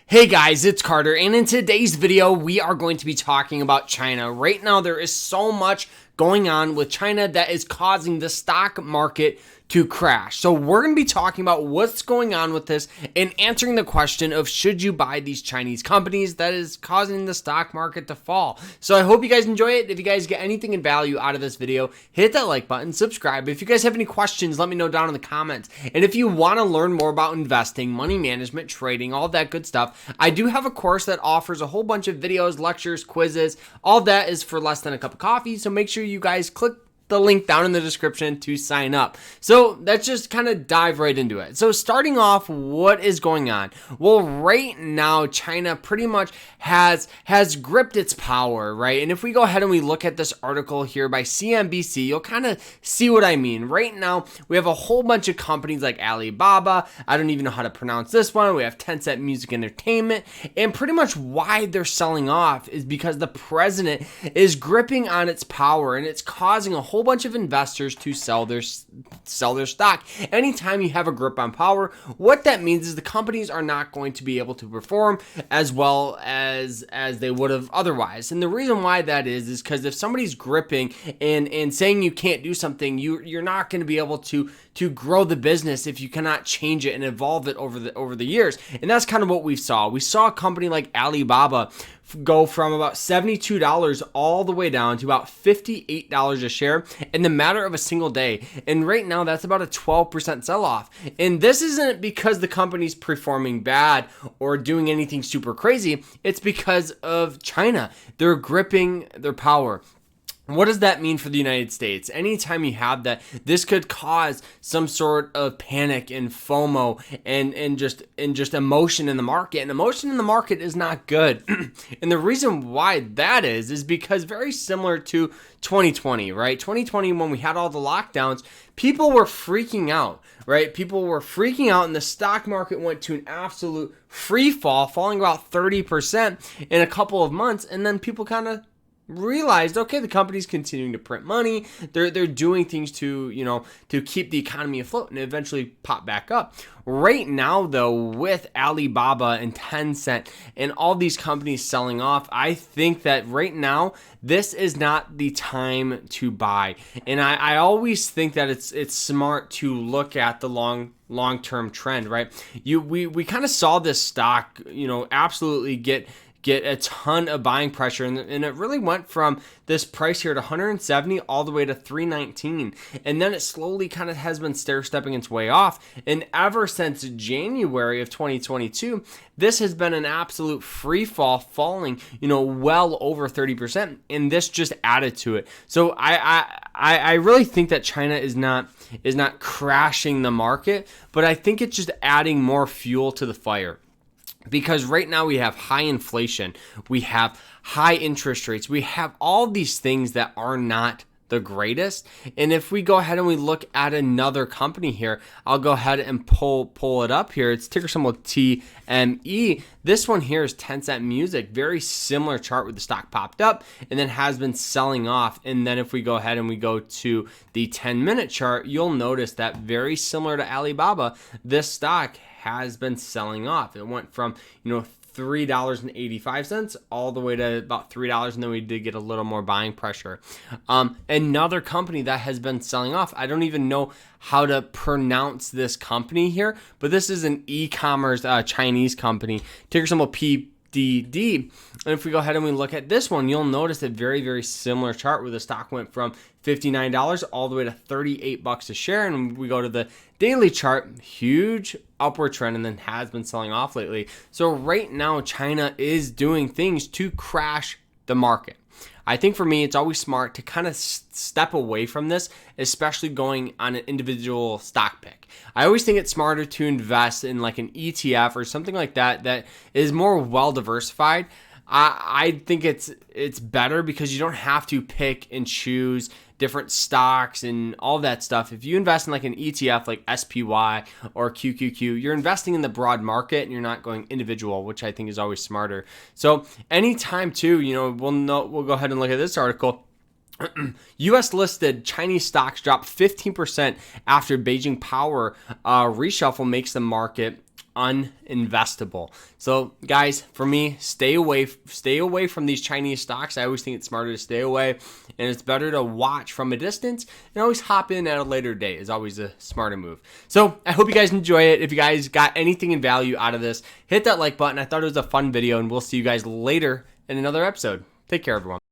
Hey guys, it's Carter, and in today's video, we are going to be talking about China. Right now, there is so much going on with China that is causing the stock market to crash. So we're going to be talking about what's going on with this and answering the question of should you buy these Chinese companies that is causing the stock market to fall. So I hope you guys enjoy it. If you guys get anything in value out of this video, hit that like button, subscribe. If you guys have any questions, let me know down in the comments. And if you want to learn more about investing, money management, trading, all that good stuff, I do have a course that offers a whole bunch of videos, lectures, quizzes. All that is for less than a cup of coffee. So make sure you guys click the link down in the description to sign up. So let's just kind of dive right into it. So starting off, what is going on? Well, right now, China pretty much has gripped its power, right? And if we go ahead and we look at this article here by CNBC, you'll kind of see what I mean. Right now, we have a whole bunch of companies like Alibaba. I don't even know how to pronounce this one. We have Tencent Music Entertainment. And pretty much why they're selling off is because the president is gripping on its power, and it's causing a whole bunch of investors to sell their stock. Anytime you have a grip on power, what that means is the companies are not going to be able to perform as well as they would have otherwise. And the reason why that is because if somebody's gripping and saying you can't do something, you're not going to be able to grow the business if you cannot change it and evolve it over the years. And that's kind of what we saw. We saw a company like Alibaba go from about $72 all the way down to about $58 a share in the matter of a single day. And right now, that's about a 12% sell-off. And this isn't because the company's performing bad or doing anything super crazy. It's because of China. They're gripping their power. What does that mean for the United States? Anytime you have that, this could cause some sort of panic and FOMO and just emotion in the market. And emotion in the market is not good. And the reason why that is because very similar to 2020, right? 2020, when we had all the lockdowns, people were freaking out, right? People were freaking out, and the stock market went to an absolute free fall, falling about 30% in a couple of months. And then people kind of realized, okay, the company's continuing to print money. They're doing things to keep the economy afloat, and eventually pop back up. Right now, though, with Alibaba and Tencent and all these companies selling off, I think that right now this is not the time to buy. And I always think that it's smart to look at the long-term trend, right? We kind of saw this stock, absolutely get a ton of buying pressure, and it really went from this price here at 170 all the way to 319, and then it slowly kind of has been stair-stepping its way off. And ever since January of 2022, this has been an absolute free fall, falling well over 30%, and this just added to it. So I really think that China is not crashing the market, but I think it's just adding more fuel to the fire. Because right now we have high inflation, we have high interest rates, we have all these things that are not the greatest. And if we go ahead and we look at another company here, I'll go ahead and pull it up here. It's ticker symbol TME. This one here is Tencent Music. Very similar chart where the stock popped up and then has been selling off. And then if we go ahead and we go to the 10-minute chart, you'll notice that very similar to Alibaba, this stock has been selling off. It went from, $3.85 all the way to about $3, and then we did get a little more buying pressure. Another company that has been selling off, I don't even know how to pronounce this company here, but this is an e-commerce Chinese company, ticker symbol PDD. And if we go ahead and we look at this one, you'll notice a very, very similar chart where the stock went from $59 all the way to $38 a share. And we go to the daily chart, huge upward trend, and then has been selling off lately. So right now, China is doing things to crash the market. I think for me, it's always smart to kind of step away from this, especially going on an individual stock pick. I always think it's smarter to invest in like an ETF or something like that is more well diversified. I think it's better because you don't have to pick and choose different stocks and all that stuff. If you invest in like an ETF like SPY or QQQ, you're investing in the broad market and you're not going individual, which I think is always smarter. So anytime too, we'll go ahead and look at this article. U.S. listed Chinese stocks dropped 15% after Beijing power reshuffle makes the market uninvestable. So guys, for me, stay away from these Chinese stocks. I always think it's smarter to stay away, and it's better to watch from a distance and always hop in at a later date is always a smarter move. So I hope you guys enjoy it. If you guys got anything in value out of this, hit that like button. I thought it was a fun video, and we'll see you guys later in another episode. Take care, everyone.